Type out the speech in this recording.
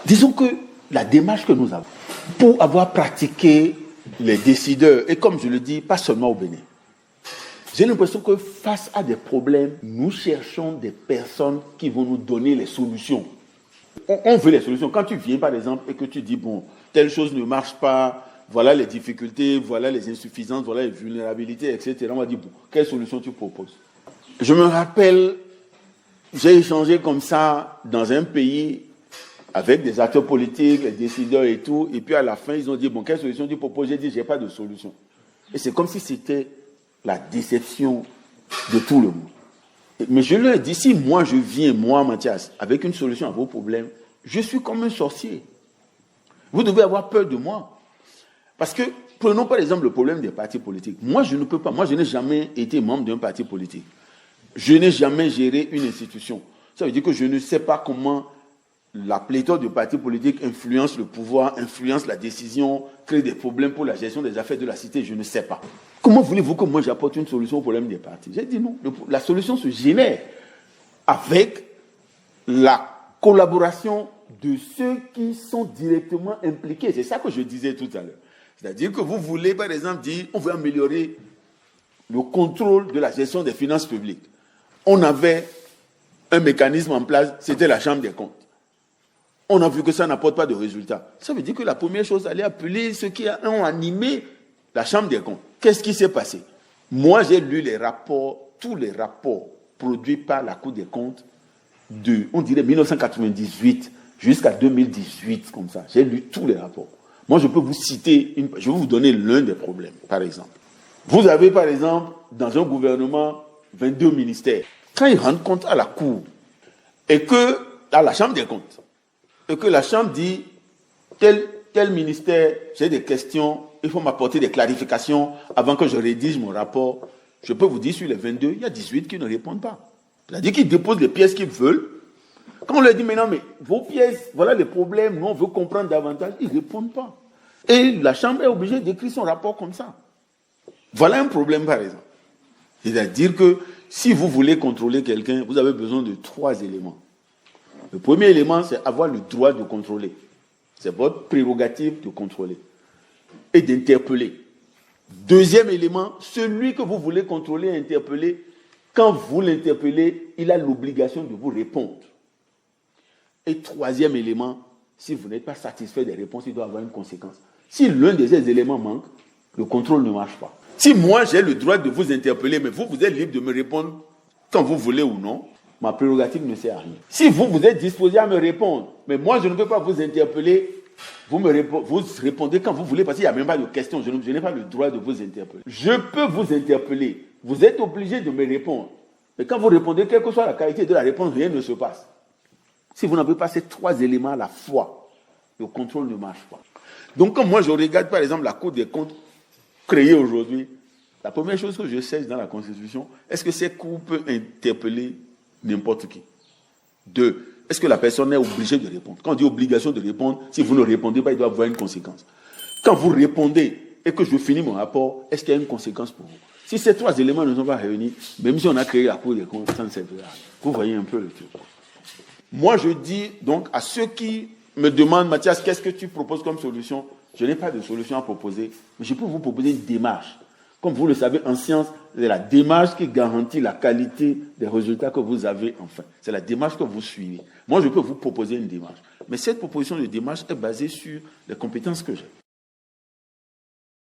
Disons que la démarche que nous avons, pour avoir pratiqué les décideurs, et comme je le dis, pas seulement au Bénin, j'ai l'impression que face à des problèmes, nous cherchons des personnes qui vont nous donner les solutions. On veut les solutions. Quand tu viens, par exemple, et que tu dis, bon, telle chose ne marche pas, voilà les difficultés, voilà les insuffisances, voilà les vulnérabilités, etc. On va dire, bon, quelle solution tu proposes? Je me rappelle, j'ai échangé comme ça dans un pays avec des acteurs politiques, les décideurs et tout, et puis à la fin, ils ont dit, bon, quelle solution tu proposes? J'ai dit, j'ai pas de solution. Et c'est comme si c'était la déception de tout le monde. Mais je leur ai dit, si moi je viens, moi Mathias, avec une solution à vos problèmes, je suis comme un sorcier. Vous devez avoir peur de moi. Parce que, prenons par exemple le problème des partis politiques. Moi, je ne peux pas. Moi, je n'ai jamais été membre d'un parti politique. Je n'ai jamais géré une institution. Ça veut dire que je ne sais pas comment la pléthore de partis politiques influence le pouvoir, influence la décision, crée des problèmes pour la gestion des affaires de la cité. Je ne sais pas. Comment voulez-vous que moi j'apporte une solution au problème des partis? J'ai dit non. La solution se génère avec la collaboration de ceux qui sont directement impliqués. C'est ça que je disais tout à l'heure. C'est-à-dire que vous voulez, par exemple, dire on veut améliorer le contrôle de la gestion des finances publiques. On avait un mécanisme en place, c'était la Chambre des comptes. On a vu que ça n'apporte pas de résultats. Ça veut dire que la première chose, aller appeler ceux qui ont animé la Chambre des comptes. Qu'est-ce qui s'est passé? Moi, j'ai lu les rapports, tous les rapports produits par la Cour des comptes de, on dirait, 1998 jusqu'à 2018, comme ça. J'ai lu tous les rapports. Moi, je peux vous citer, je vais vous donner l'un des problèmes, par exemple. Vous avez, par exemple, dans un gouvernement, 22 ministères. Quand ils rendent compte à la Cour, et que, à la Chambre des comptes, et que la Chambre dit, tel ministère, j'ai des questions, il faut m'apporter des clarifications avant que je rédige mon rapport. Je peux vous dire, sur les 22, il y a 18 qui ne répondent pas. C'est-à-dire qu'ils déposent les pièces qu'ils veulent. Quand on leur dit maintenant, mais vos pièces, voilà les problèmes, nous on veut comprendre davantage, ils ne répondent pas. Et la Chambre est obligée d'écrire son rapport comme ça. Voilà un problème, par exemple. C'est-à-dire que si vous voulez contrôler quelqu'un, vous avez besoin de 3 éléments. Le premier élément, c'est avoir le droit de contrôler. C'est votre prérogative de contrôler et d'interpeller. Deuxième élément, celui que vous voulez contrôler et interpeller, quand vous l'interpellez, il a l'obligation de vous répondre. Et troisième élément, si vous n'êtes pas satisfait des réponses, il doit avoir une conséquence. Si l'un de ces éléments manque, le contrôle ne marche pas. Si moi j'ai le droit de vous interpeller, mais vous êtes libre de me répondre quand vous voulez ou non, ma prérogative ne sert à rien. Si vous êtes disposé à me répondre, mais moi je ne peux pas vous interpeller, vous répondez quand vous voulez, parce qu'il n'y a même pas de question, je n'ai pas le droit de vous interpeller. Je peux vous interpeller, vous êtes obligé de me répondre, mais quand vous répondez, quelle que soit la qualité de la réponse, rien ne se passe. Si vous n'avez pas ces 3 éléments à la fois, le contrôle ne marche pas. Donc quand moi je regarde par exemple la Cour des comptes créée aujourd'hui, la première chose que je cherche dans la Constitution, est-ce que cette Cour peut interpeller n'importe qui? 2. Est-ce que la personne est obligée de répondre? Quand on dit obligation de répondre, si vous ne répondez pas, il doit y avoir une conséquence. Quand vous répondez et que je finis mon rapport, est-ce qu'il y a une conséquence pour vous? Si ces 3 éléments ne sont pas réunis, même si on a créé la Cour des comptes, ça ne servira à rien. Vous voyez un peu le truc. Moi, je dis donc à ceux qui me demandent, Mathias, qu'est-ce que tu proposes comme solution? Je n'ai pas de solution à proposer, mais je peux vous proposer une démarche. Comme vous le savez, en science, c'est la démarche qui garantit la qualité des résultats que vous avez enfin. C'est la démarche que vous suivez. Moi, je peux vous proposer une démarche. Mais cette proposition de démarche est basée sur les compétences que j'ai.